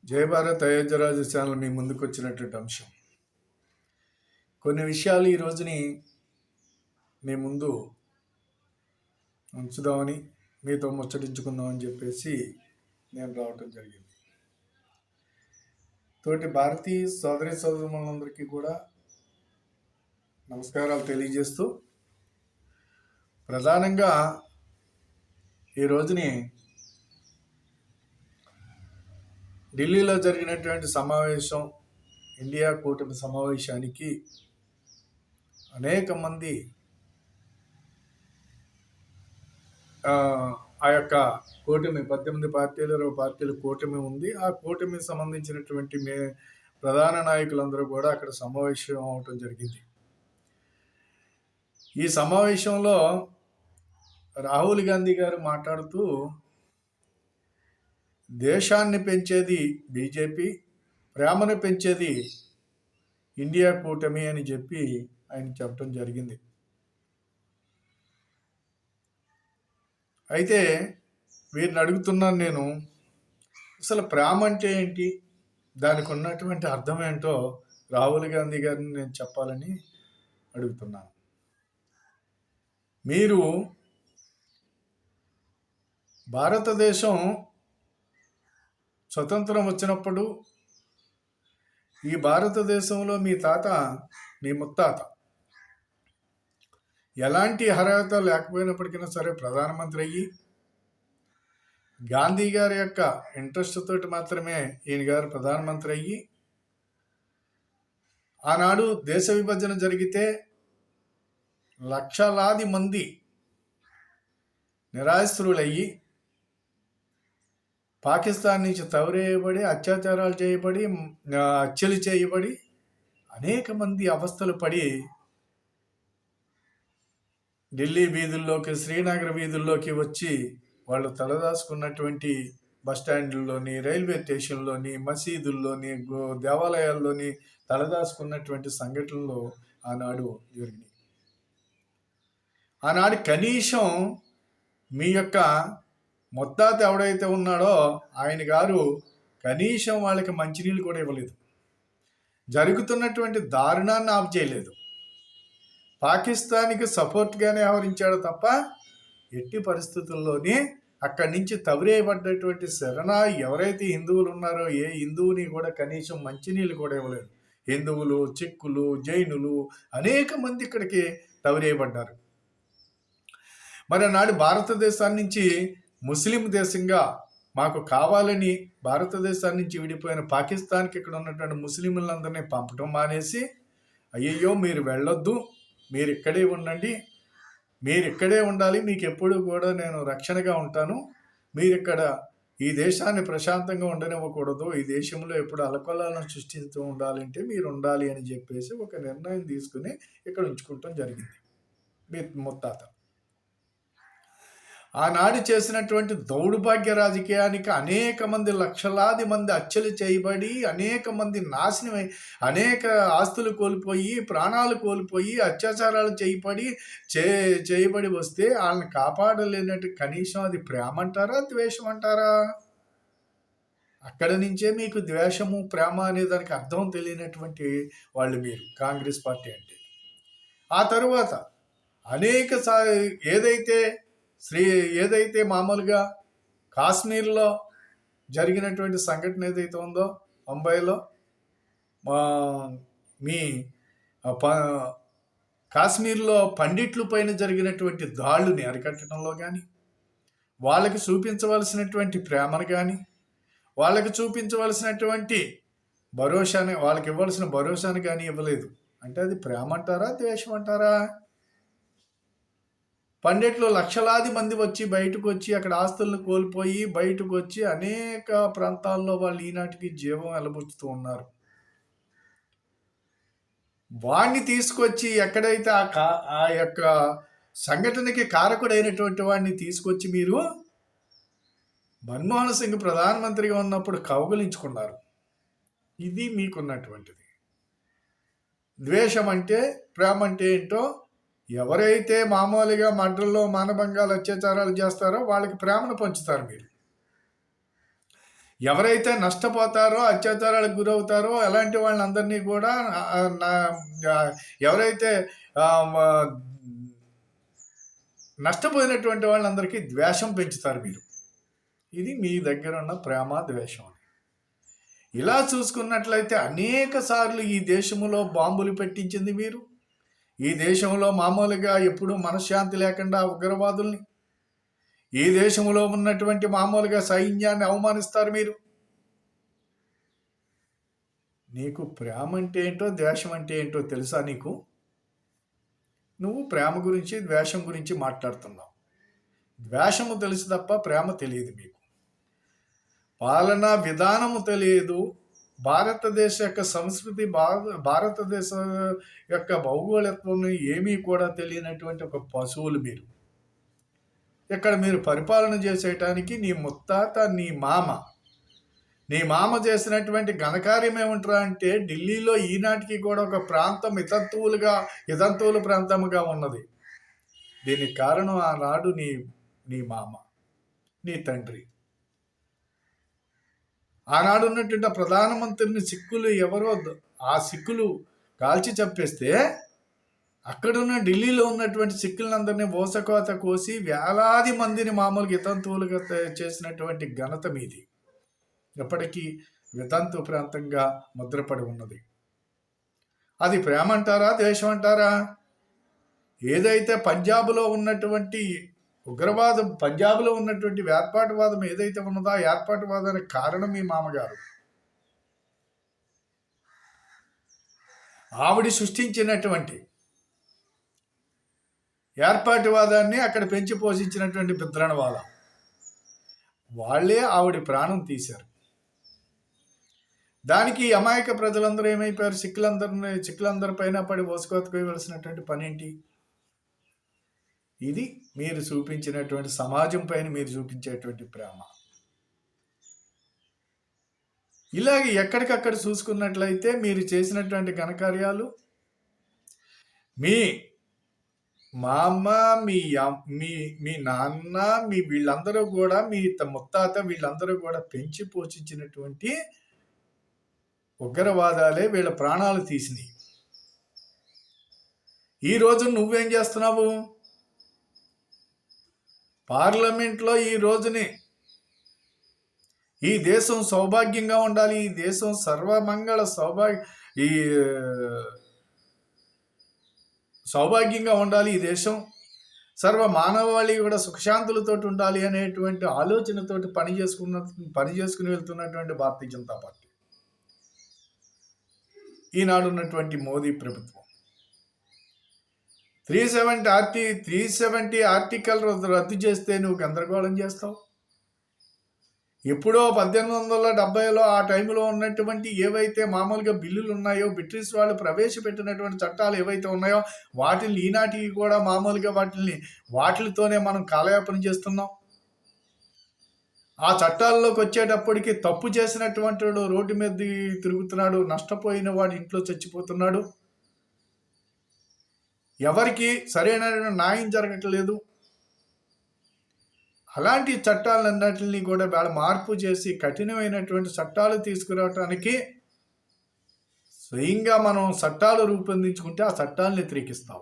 జయ Bharat అయోధ్యరాజు channel మీ ముందుకు వచ్చినటువంటి అంశం. కొన్ని విషయాలు ఈ రోజుని మీ ముందు ఉంచుదామని, మీతో ముచ్చటించుకుందామని చెప్పేసి నేను రావటం జరిగింది. తోటి భారతీయ సోదరి సోదరులందరికీ కూడా నమస్కారాలు తెలియజేస్తూ, ప్రధానంగా ఈ రోజుని ఢిల్లీలో జరిగినటువంటి సమావేశం, ఇండియా కూటమి సమావేశానికి అనేక మంది ఆ యొక్క కూటమి 18 పార్టీలు 20 పార్టీల కూటమి ఉంది. ఆ కూటమికి సంబంధించినటువంటి ప్రధాన నాయకులందరూ కూడా అక్కడ సమావేశం అవటం జరిగింది. ఈ సమావేశంలో రాహుల్ గాంధీ గారు మాట్లాడుతూ, దేశాన్ని పెంచేది బీజేపీ, ప్రేమను పెంచేది ఇండియా కూటమి అని చెప్పి ఆయన చెప్పడం జరిగింది. అయితే వీరిని అడుగుతున్నాను నేను, అసలు ప్రేమ అంటే ఏంటి, దానికి ఉన్నటువంటి అర్థం ఏంటో రాహుల్ గాంధీ గారిని నేను చెప్పాలని అడుగుతున్నాను. మీరు భారతదేశం స్వతంత్రం వచ్చినప్పుడు ఈ భారతదేశంలో మీ తాత, మీ ముత్తాత ఎలాంటి అర్హత లేకపోయినప్పటికైనా సరే ప్రధానమంత్రి అయ్యి, గాంధీ గారి యొక్క ఇంట్రెస్ట్ తోటి మాత్రమే ఈయన గారు ప్రధానమంత్రి అయ్యి, ఆనాడు దేశ విభజన జరిగితే లక్షలాది మంది నిరాశ్రులయ్యి పాకిస్తాన్ నుంచి తవరేయబడి, అత్యాచారాలు చేయబడి, హత్యలు చేయబడి, అనేక మంది అవస్థలు పడి ఢిల్లీ వీధుల్లోకి, శ్రీనగర్ వీధుల్లోకి వచ్చి వాళ్ళు తలదాచుకున్నటువంటి బస్టాండ్లోని, రైల్వే స్టేషన్లోని, మసీదుల్లోని, దేవాలయాల్లోని తలదాచుకున్నటువంటి సంఘటనలు ఆనాడు జరిగినాయి. ఆనాడు కనీసం మీ యొక్క ముత్తాత ఎవడైతే ఉన్నాడో ఆయన గారు కనీసం వాళ్ళకి మంచినీళ్ళు కూడా ఇవ్వలేదు. జరుగుతున్నటువంటి దారుణాన్ని ఆపు చేయలేదు. పాకిస్తాన్కి సపోర్ట్గానే వ్యవహరించాడు తప్ప ఎట్టి పరిస్థితుల్లోనే అక్కడి నుంచి తవిరేయబడ్డటువంటి ఎవరైతే హిందువులు ఉన్నారో ఏ హిందువుని కూడా కనీసం మంచినీళ్ళు కూడా ఇవ్వలేదు. హిందువులు, సిక్కులు, జైనులు అనేక మంది ఇక్కడికి తవిరేయబడ్డారు. మరి నాడు భారతదేశాన్ని నుంచి ముస్లిం దేశంగా మాకు కావాలని భారతదేశాన్ని నుంచి విడిపోయిన పాకిస్తాన్కి ఇక్కడ ఉన్నటువంటి ముస్లింలందరినీ పంపడం మానేసి, అయ్యయ్యో మీరు వెళ్ళొద్దు, మీరు ఇక్కడే ఉండండి, మీరు ఇక్కడే ఉండాలి, మీకు ఎప్పుడు కూడా నేను రక్షణగా ఉంటాను, మీరు ఇక్కడ ఈ దేశాన్ని ప్రశాంతంగా ఉండనివ్వకూడదు, ఈ దేశంలో ఎప్పుడు అలకొల్లాలను సృష్టిస్తూ ఉండాలంటే మీరు ఉండాలి అని చెప్పేసి ఒక నిర్ణయం తీసుకుని ఇక్కడ ఉంచుకుంటాం జరిగింది మీ ముత్తాత. ఆనాడు చేసినటువంటి దౌర్భాగ్య రాజకీయానికి అనేక మంది, లక్షలాది మంది హత్యలు చేయబడి, అనేక మంది నాశనమై, అనేక ఆస్తులు కోల్పోయి, ప్రాణాలు కోల్పోయి, అత్యాచారాలు చేయబడి వస్తే వాళ్ళని కాపాడలేనట్టు కనీసం అది ప్రేమ అంటారా, ద్వేషం అంటారా? అక్కడ నుంచే మీకు ద్వేషము, ప్రేమ అనే దానికి అర్థం తెలియనటువంటి వాళ్ళు మీరు కాంగ్రెస్ పార్టీ అంటే. ఆ తరువాత ఏదైతే మామూలుగా కాశ్మీర్లో జరిగినటువంటి సంఘటన ఏదైతే ఉందో, ముంబైలో మీ కాశ్మీర్లో పండిట్ల పైన జరిగినటువంటి దాళ్ళుని అరికట్టడంలో కానీ, వాళ్ళకి చూపించవలసినటువంటి ప్రేమను కానీ, వాళ్ళకి చూపించవలసినటువంటి భరోసాని, వాళ్ళకి ఇవ్వాల్సిన భరోసాని కానీ ఇవ్వలేదు. అంటే అది ప్రేమ అంటారా, ద్వేషం అంటారా? పండిట్లు లక్షలాది మంది వచ్చి బయటకు వచ్చి అక్కడ ఆస్తులను కోల్పోయి బయటకు వచ్చి అనేక ప్రాంతాల్లో వాళ్ళు ఈనాటికి జీవం వెలబుచ్చుతూ ఉన్నారు. వాడిని తీసుకొచ్చి ఎక్కడైతే ఆ యొక్క సంఘటనకి కారకుడైనటువంటి వాడిని తీసుకొచ్చి మీరు మన్మోహన్ సింగ్ ప్రధానమంత్రిగా ఉన్నప్పుడు కౌగలించుకున్నారు. ఇది మీకున్నటువంటిది. ద్వేషం అంటే, ప్రేమ అంటే ఏంటో ఎవరైతే మామూలుగా మడ్రల్లో, మానభంగాలు, అత్యాచారాలు చేస్తారో వాళ్ళకి ప్రేమను పంచుతారు మీరు. ఎవరైతే నష్టపోతారో, అత్యాచారాలకు గురవుతారో అలాంటి వాళ్ళందరినీ కూడా ఎవరైతే నష్టపోయినటువంటి వాళ్ళందరికీ ద్వేషం పెంచుతారు మీరు. ఇది మీ దగ్గర ఉన్న ప్రేమ ద్వేషం. ఇలా చూసుకున్నట్లయితే అనేక సార్లు ఈ దేశంలో బాంబులు పెట్టించింది మీరు. ఈ దేశంలో మామూలుగా ఎప్పుడూ మనశ్శాంతి లేకుండా ఉగ్రవాదుల్ని, ఈ దేశంలో ఉన్నటువంటి మామూలుగా సైన్యాన్ని అవమానిస్తారు మీరు. నీకు ప్రేమ అంటే ఏంటో ద్వేషం అంటే ఏంటో తెలుసా నీకు? నువ్వు ప్రేమ గురించి ద్వేషం గురించి మాట్లాడుతున్నావు. ద్వేషము తెలుసు తప్ప ప్రేమ తెలియదు మీకు. పాలనా విధానము తెలియదు. భారతదేశ యొక్క సంస్కృతి, భారతదేశ యొక్క భౌగోళిత్వం ఏమీ కూడా తెలియనటువంటి ఒక పశువులు మీరు. ఇక్కడ మీరు పరిపాలన చేసేయటానికి నీ ముత్తాత, నీ మామ చేసినటువంటి ఘనకార్యం ఏమంటారా అంటే ఢిల్లీలో ఈనాటికి కూడా ఒక ప్రాంతం ఇతంతువుల ప్రాంతముగా ఉన్నది. దీనికి కారణం ఆనాడు నీ మామ, నీ తండ్రి. ఆనాడు ఉన్నటువంటి ప్రధానమంత్రిని సిక్కులు ఎవరో ఆ సిక్కులు కాల్చి చంపేస్తే అక్కడున్న ఢిల్లీలో ఉన్నటువంటి సిక్కులందరినీ ఓసకోత కోసి వేలాది మందిని మామూలుగా వితంతువులుగా చేసినటువంటి ఘనత మీది. ఎప్పటికీ వితంతు ప్రాంతంగా ముద్రపడి ఉన్నది. అది ప్రేమ అంటారా, ద్వేషం అంటారా? ఏదైతే పంజాబ్లో ఉన్నటువంటి ఉగ్రవాదం, పంజాబ్లో ఉన్నటువంటి ఏర్పాటువాదం ఏదైతే ఉన్నదో ఆ ఏర్పాటువాదానికి కారణం మీ మామగారు. ఆవిడ సృష్టించినటువంటి ఏర్పాటువాదాన్ని అక్కడ పెంచి పోషించినటువంటి బిద్రణవాదం వాళ్ళే ఆవిడ ప్రాణం తీశారు. దానికి అమాయక ప్రజలందరూ ఏమైపోయారు? సిక్కులందరి పైన పడి ఓసుకోతకోవలసినటువంటి పని ఏంటి? ఇది మీరు చూపించినటువంటి సమాజం పైన మీరు చూపించేటువంటి ప్రేమ. ఇలాగ ఎక్కడికక్కడ చూసుకున్నట్లయితే మీరు చేసినటువంటి ఘనకార్యాలు మీ అమ్మ, మీ నాన్న, వీళ్ళందరూ కూడా, మీ ముత్తాత వీళ్ళందరూ కూడా పెంచి పోషించినటువంటి ఉగ్రవాదాలే వీళ్ళ ప్రాణాలు తీసినాయి. ఈరోజు నువ్వేం చేస్తున్నావు? పార్లమెంట్లో ఈ రోజుని ఈ దేశం సౌభాగ్యంగా ఉండాలి, ఈ దేశం సర్వమంగళ సౌభాగ్యంగా ఉండాలి, ఈ దేశం సర్వ మానవాళి కూడా సుఖశాంతులతో ఉండాలి అనేటువంటి ఆలోచనతోటి పని చేసుకుని వెళ్తున్నటువంటి భారతీయ జనతా పార్టీ, ఈనాడు ఉన్నటువంటి మోదీ ప్రభుత్వం 370 ఆర్టికల్ రద్దు చేస్తే నువ్వు గందరగోళం చేస్తావు. ఎప్పుడో 1870లో ఆ టైంలో ఉన్నటువంటి ఏవైతే మామూలుగా బిల్లులు ఉన్నాయో, బ్రిటిష్ వాళ్ళు ప్రవేశపెట్టినటువంటి చట్టాలు ఏవైతే ఉన్నాయో వాటిని ఈనాటికి కూడా మామూలుగా వాటితోనే మనం కాలయాపన చేస్తున్నాం. ఆ చట్టాల్లోకి వచ్చేటప్పటికి తప్పు చేసినటువంటి వాడు రోడ్డు మీద తిరుగుతున్నాడు, నష్టపోయిన వాడు ఇంట్లో చచ్చిపోతున్నాడు, ఎవరికి సరైన న్యాయం జరగట్లేదు. అలాంటి చట్టాలన్నింటినీ కూడా వాళ్ళు మార్పు చేసి కఠినమైనటువంటి చట్టాలు తీసుకురావటానికి స్వయంగా మనం చట్టాలు రూపొందించుకుంటే ఆ చట్టాలను వ్యతిరేకిస్తాం.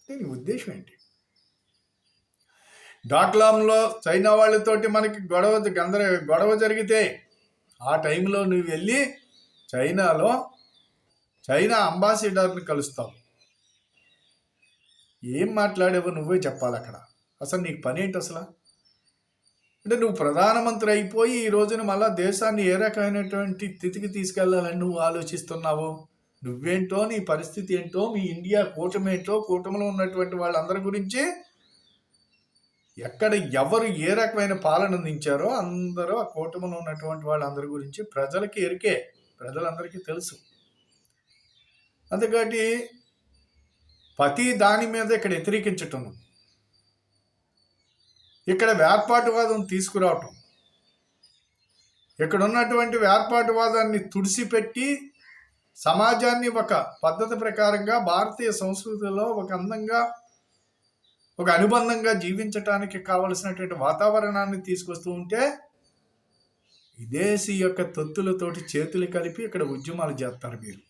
దీని ఉద్దేశం ఏంటి? డాక్లాంలో చైనా వాళ్ళతోటి మనకి గొడవ జరిగితే ఆ టైంలో నువ్వు వెళ్ళి చైనా అంబాసిడర్ని కలుస్తావు. ఏం మాట్లాడేవో నువ్వే చెప్పాలి అక్కడ. అసలు నీకు పని ఏంటి అసలు? అంటే నువ్వు ప్రధానమంత్రి అయిపోయి ఈ రోజున మళ్ళా దేశాన్ని ఏ రకమైనటువంటి స్థితికి తీసుకెళ్లాలని నువ్వు ఆలోచిస్తున్నావు? నువ్వేంటో, నీ పరిస్థితి ఏంటో, మీ ఇండియా కూటమి ఏంటో, కూటమిలో ఉన్నటువంటి వాళ్ళందరి గురించి, ఎక్కడ ఎవరు ఏ రకమైన పాలన అందించారో అందరూ ఆ కూటమిలో ఉన్నటువంటి వాళ్ళందరి గురించి ప్రజలకి ఎరికే, ప్రజలందరికీ తెలుసు. అందుకని ప్రతి దాని మీద ఇక్కడ వ్యతిరేకించటం, ఇక్కడ వేర్పాటువాదం తీసుకురావటం, ఇక్కడ ఉన్నటువంటి వేర్పాటువాదాన్ని తుడిసిపెట్టి సమాజాన్ని ఒక పద్ధతి ప్రకారంగా భారతీయ సంస్కృతిలో ఒక అనుబంధంగా జీవించటానికి కావలసినటువంటి వాతావరణాన్ని తీసుకొస్తూ ఉంటే విదేశీ యొక్క తొత్తులతోటి చేతులు కలిపి ఇక్కడ ఉద్యమాలు చేస్తారు మీరు.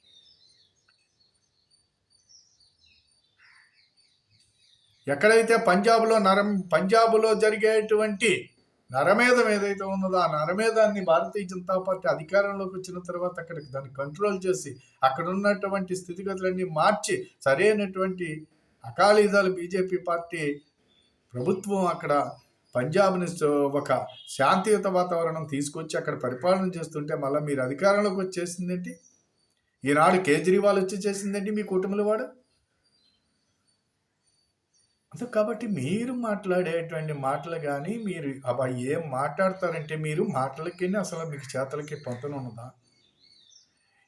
ఎక్కడైతే పంజాబ్లో జరిగేటువంటి నరమేధం ఏదైతే ఉన్నదో ఆ నరమేధాన్ని భారతీయ జనతా పార్టీ అధికారంలోకి వచ్చిన తర్వాత అక్కడికి దాన్ని కంట్రోల్ చేసి అక్కడ ఉన్నటువంటి స్థితిగతులన్నీ మార్చి సరైనటువంటి అకాలీదళ బీజేపీ పార్టీ ప్రభుత్వం అక్కడ పంజాబ్ని ఒక శాంతియుత వాతావరణం తీసుకొచ్చి అక్కడ పరిపాలన చేస్తుంటే మళ్ళీ మీరు అధికారంలోకి వచ్చి చేసిందేంటి? ఈనాడు కేజ్రీవాల్ వచ్చి చేసిందేంటి మీ కూటమిల వాడు? కాబట్టి మీరు మాట్లాడేటువంటి మాటలు కానీ మీరు అబ్బా ఏం మాట్లాడతారంటే మీరు మాటలకి అసలు మీకు చేతలకి పొంతన ఉన్నదా?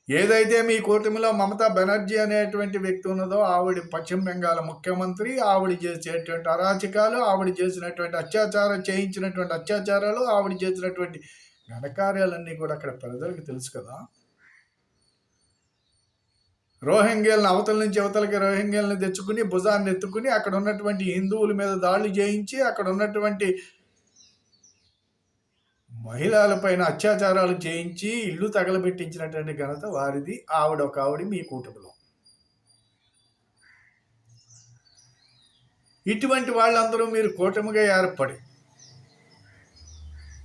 ఏదైతే మీ కూటమిలో మమతా బెనర్జీ అనేటువంటి వ్యక్తి ఉన్నదో ఆవిడ పశ్చిమ బెంగాల్ ముఖ్యమంత్రి, ఆవిడ చేసేటువంటి అరాచకాలు, ఆవిడ చేసినటువంటి చేయించినటువంటి అత్యాచారాలు, ఆవిడ చేసినటువంటి ఘనకార్యాలన్నీ కూడా అక్కడ ప్రజలకు తెలుసు కదా. రోహింగ్యాలను అవతల నుంచి అవతలకి రోహింగ్యాలను తెచ్చుకుని భుజాన్ని ఎత్తుకుని అక్కడ ఉన్నటువంటి హిందువుల మీద దాడులు చేయించి అక్కడ ఉన్నటువంటి మహిళలపైన అత్యాచారాలు చేయించి ఇల్లు తగలబెట్టించినటువంటి ఘనత వారిది. ఆవిడ మీ కూటమిలో. ఇటువంటి వాళ్ళందరూ మీరు కూటమిగా ఏర్పడి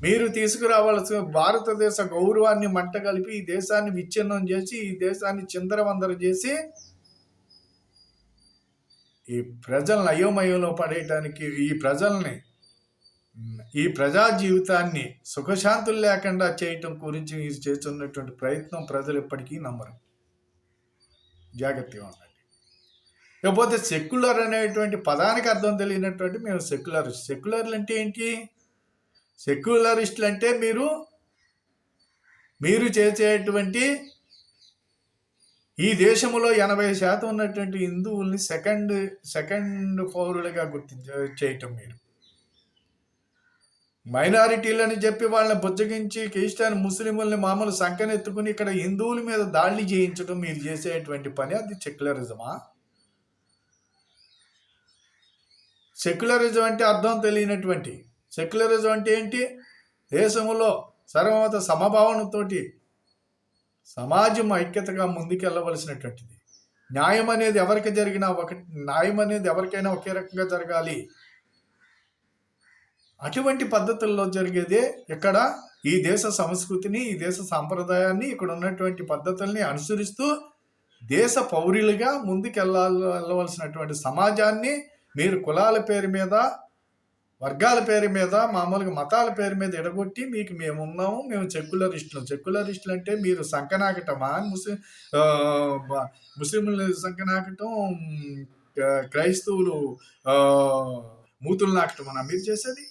మీరు తీసుకురావాల్సిన భారతదేశ గౌరవాన్ని మంట కలిపి ఈ దేశాన్ని విచ్ఛిన్నం చేసి ఈ దేశాన్ని చిందరవందర చేసి ఈ ప్రజలను అయోమయంలో పడేయటానికి ఈ ప్రజా జీవితాన్ని సుఖశాంతులు లేకుండా చేయటం గురించి మీరు చేస్తున్నటువంటి ప్రయత్నం ప్రజలు ఎప్పటికీ నమ్మరు. జాగ్రత్తగా ఉండండి. లేకపోతే సెక్యులర్ అనేటువంటి పదానికి అర్థం తెలియనటువంటి మేము సెక్యులర్లు అంటే ఏంటి? సెక్యులరిస్టులు అంటే మీరు చేసేటువంటి ఈ దేశంలో 80% ఉన్నటువంటి హిందువుల్ని సెకండ్ పౌరులుగా చేయటం. మీరు మైనారిటీలని చెప్పి వాళ్ళని బుజ్జగించి క్రిస్టియన్ ముస్లింలని మామూలు సంకనెత్తుకుని ఇక్కడ హిందువుల మీద దాడి చేయించడం మీరు చేసేటువంటి పని. అది సెక్యులరిజమా? సెక్యులరిజం అంటే అర్థం తెలియనటువంటి సెక్యులరిజం అంటే ఏంటి? దేశంలో సర్వమత సమభావనతో సమాజం ఐక్యతగా ముందుకెళ్ళవలసినటువంటిది. న్యాయం అనేది ఎవరికైనా ఒకే రకంగా జరగాలి. అటువంటి పద్ధతుల్లో జరిగేదే ఇక్కడ ఈ దేశ సంస్కృతిని, ఈ దేశ సాంప్రదాయాన్ని, ఇక్కడ ఉన్నటువంటి పద్ధతుల్ని అనుసరిస్తూ దేశ పౌరులుగా ముందుకెళ్ళవలసినటువంటి సమాజాన్ని మీరు కులాల పేరు మీద, వర్గాల పేరు మీద, మామూలుగా మతాల పేరు మీద ఎడగొట్టి మీకు మేము సెక్యులరిస్టులు అంటే మీరు సంకనాకటమా? ముస్లింలు సంకనాకటం, క్రైస్తవులు మూతులు నాకటమా మీరు చేసేది?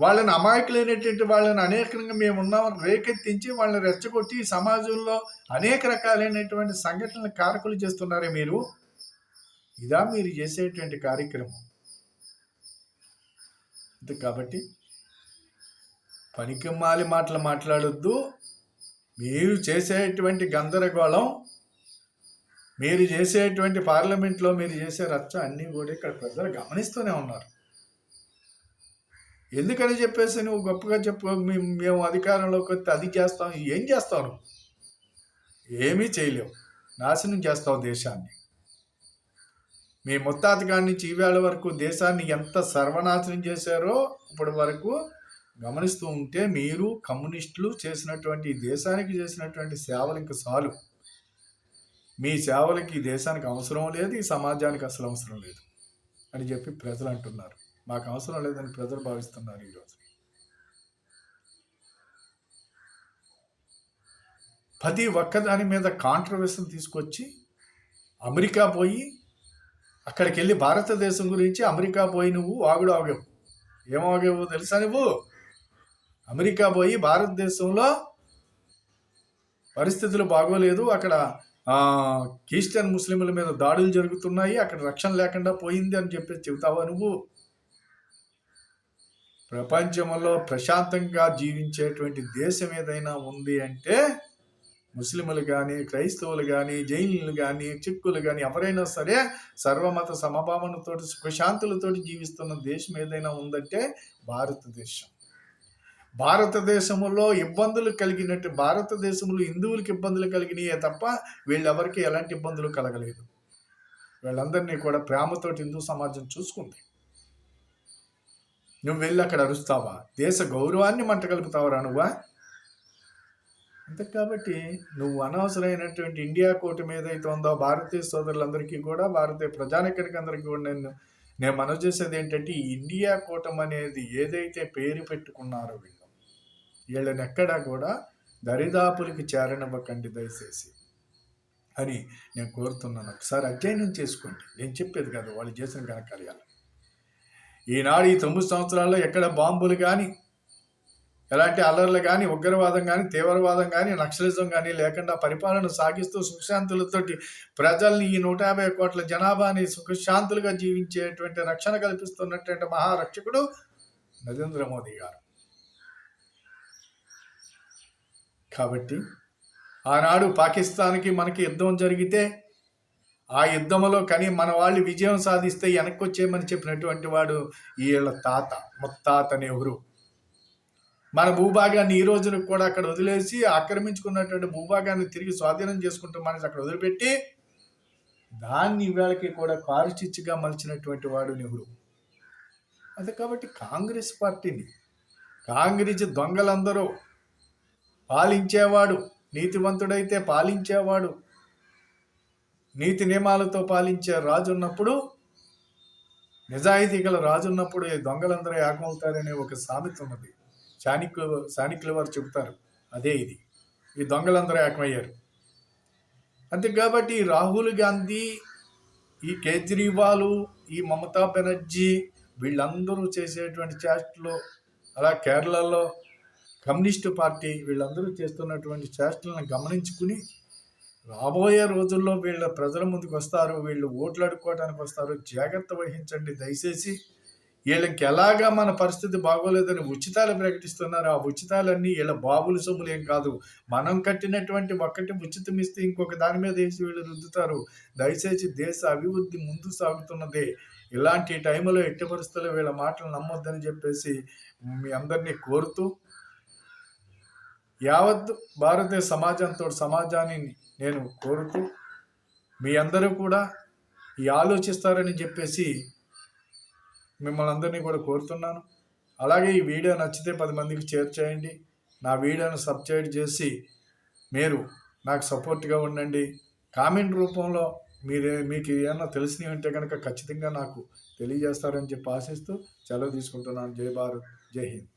వాళ్ళని అమాయకులైనటువంటి వాళ్ళని అనేకంగా మేమున్నామని రేకెత్తించి వాళ్ళని రెచ్చగొట్టి సమాజంలో అనేక రకాలైనటువంటి సంఘటనలు కారకులు చేస్తున్నారే మీరు. ఇదా మీరు చేసేటువంటి కార్యక్రమం? కాబట్టి పనికిమాలి మాటలు మాట్లాడొద్దు. మీరు చేసేటువంటి గందరగోళం, మీరు చేసేటువంటి పార్లమెంట్లో మీరు చేసే రచ్చ అన్నీ కూడా ఇక్కడ ప్రజలు గమనిస్తూనే ఉన్నారు. ఎందుకని చెప్పేసి నువ్వు గొప్పగా చెప్పు మేము అధికారంలోకి వస్తే అది చేస్తాం. ఏం చేస్తావు? ఏమీ చేయలేవు. నాశనం చేస్తావు దేశాన్ని. మీ ముత్తాత గారి నుంచి ఈవేళ వరకు దేశాన్ని ఎంత సర్వనాశనం చేశారో ఇప్పటి వరకు గమనిస్తూ ఉంటే మీరు కమ్యూనిస్టులు చేసినటువంటి దేశానికి చేసినటువంటి సేవలు ఇంకా చాలు. మీ సేవలకి ఈ దేశానికి అవసరం లేదు, ఈ సమాజానికి అసలు అవసరం లేదు అని చెప్పి ప్రజలు అంటున్నారు. మాకు అవసరం లేదని ప్రజలు భావిస్తున్నారు. ఈరోజు ప్రతి ఒక్కదాని మీద కాంట్రవర్సీని తీసుకొచ్చి అమెరికా పోయి అక్కడికి వెళ్ళి భారతదేశం గురించి అమెరికా పోయి నువ్వు ఆగావు. ఏమాగావు తెలుసా? నువ్వు అమెరికా పోయి భారతదేశంలో పరిస్థితులు బాగోలేదు, అక్కడ క్రిస్టియన్ ముస్లింల మీద దాడులు జరుగుతున్నాయి, అక్కడ రక్షణ లేకుండా పోయింది అని చెప్పేసి చెబుతావా నువ్వు? ప్రపంచంలో ప్రశాంతంగా జీవించేటువంటి దేశం ఏదైనా ఉంది అంటే ముస్లింలు కానీ, క్రైస్తవులు కానీ, జైనులు కానీ, చిక్కులు కానీ ఎవరైనా సరే సర్వమత సమభావనతో సుఖశాంతులతో జీవిస్తున్న దేశం ఏదైనా ఉందంటే భారతదేశం. భారతదేశంలో ఇబ్బందులు కలిగినట్టు భారతదేశంలో హిందువులకి ఇబ్బందులు కలిగినాయే తప్ప వీళ్ళెవరికి ఎలాంటి ఇబ్బందులు కలగలేదు. వీళ్ళందరినీ కూడా ప్రేమతోటి హిందూ సమాజం చూసుకుంది. నువ్వు వెళ్ళి అక్కడ అరుస్తావా? దేశ గౌరవాన్ని మంట కలుపుతావరా నువ్వా? అంతే. కాబట్టి నువ్వు అనవసరమైనటువంటి ఇండియా కూటమి ఏదైతే ఉందో భారతీయ సోదరులందరికీ కూడా, భారతీయ ప్రజానికానికి అందరికీ కూడా నేను మనవి చేసేది ఏంటంటే, ఈ ఇండియా కూటమి అనేది ఏదైతే పేరు పెట్టుకున్నారో వీళ్ళని ఎక్కడా కూడా దరిదాపులకి చేరనివ్వకండి దయచేసి అని నేను కోరుతున్నాను. ఒకసారి అధ్యయనం చేసుకోండి. నేను చెప్పేది కాదు, వాళ్ళు చేసిన ఘనకార్యాలు. ఈనాడు ఈ 9 సంవత్సరాల్లో ఎక్కడ బాంబులు కానీ, ఎలాంటి అల్లర్లు కానీ, ఉగ్రవాదం కానీ, తీవ్రవాదం కానీ, నక్సలిజం కానీ లేకుండా పరిపాలన సాగిస్తూ సుఖశాంతులతోటి ప్రజల్ని, ఈ 150 కోట్ల జనాభాని సుఖశాంతులుగా జీవించేటువంటి రక్షణ కల్పిస్తున్నటువంటి మహారక్షకుడు నరేంద్ర మోదీ గారు. కాబట్టి ఆనాడు పాకిస్తాన్కి మనకి యుద్ధం జరిగితే ఆ యుద్ధంలో కానీ మన వాళ్ళు విజయం సాధిస్తే వెనక్కి వచ్చేయమని చెప్పినటువంటి వాడు వీళ్ళ తాత, ముత్తాత నెహ్రూ. మన భూభాగాన్ని ఈ రోజున కూడా అక్కడ వదిలేసి ఆక్రమించుకున్నటువంటి భూభాగాన్ని తిరిగి స్వాధీనం చేసుకుంటామని అక్కడ వదిలిపెట్టి దాన్ని ఇవాళకి కూడా కారుచిచ్చుగా మలిచినటువంటి వాడు నెహ్రూ. అదే కాబట్టి కాంగ్రెస్ పార్టీని, కాంగ్రెస్ దొంగలందరూ పాలించేవాడు, నీతివంతుడైతే పాలించేవాడు, నీతి నియమాలతో పాలించే రాజు ఉన్నప్పుడు, నిజాయితీ గల రాజు ఉన్నప్పుడు ఈ దొంగలందరూ ఏకమవుతారనే ఒక సామెత ఉన్నది. చాణక్యుల వారు చెబుతారు. అదే ఇది. ఈ దొంగలందరూ ఏకమయ్యారు. అంతే. కాబట్టి రాహుల్ గాంధీ, ఈ కేజ్రీవాల్, ఈ మమతా బెనర్జీ వీళ్ళందరూ చేసేటువంటి చేష్టలు, అలా కేరళలో కమ్యూనిస్టు పార్టీ వీళ్ళందరూ చేస్తున్నటువంటి చేష్టలను గమనించుకుని రాబోయే రోజుల్లో వీళ్ళ ప్రజల ముందుకు వస్తారు, వీళ్ళు ఓట్లు అడుక్కోవడానికి వస్తారు. జాగ్రత్త వహించండి దయచేసి. వీళ్ళకి ఎలాగా మన పరిస్థితి బాగోలేదని ఉచితాలు ప్రకటిస్తున్నారు. ఆ ఉచితాలన్నీ వీళ్ళ బాబుల సొమ్ములు ఏం కాదు. మనం కట్టినటువంటి ఒక్కటి ఉచితం ఇస్తే ఇంకొక దాని మీద వేసి వీళ్ళు రుద్దుతారు. దయచేసి దేశ అభివృద్ధి ముందు సాగుతున్నదే. ఇలాంటి టైంలో ఎట్టి పరిస్థితుల్లో వీళ్ళ మాటలు నమ్మొద్దని చెప్పేసి మీ అందరినీ కోరుతూ, యావత్ భారతీయ సమాజాన్ని నేను కోరుతూ, మీ అందరూ కూడా ఈ ఆలోచిస్తారని చెప్పేసి మిమ్మల్ని అందరినీ కూడా కోరుతున్నాను. అలాగే ఈ వీడియో నచ్చితే 10 మందికి షేర్ చేయండి. నా వీడియోను సబ్స్క్రైబ్ చేసి మీరు నాకు సపోర్ట్గా ఉండండి. కామెంట్ రూపంలో మీకు ఏమన్నా తెలిసినవి ఉంటే కనుక ఖచ్చితంగా నాకు తెలియజేస్తారని చెప్పి ఆశిస్తూ సెలవు తీసుకుంటున్నాను. జై భారత్, జై హింద్.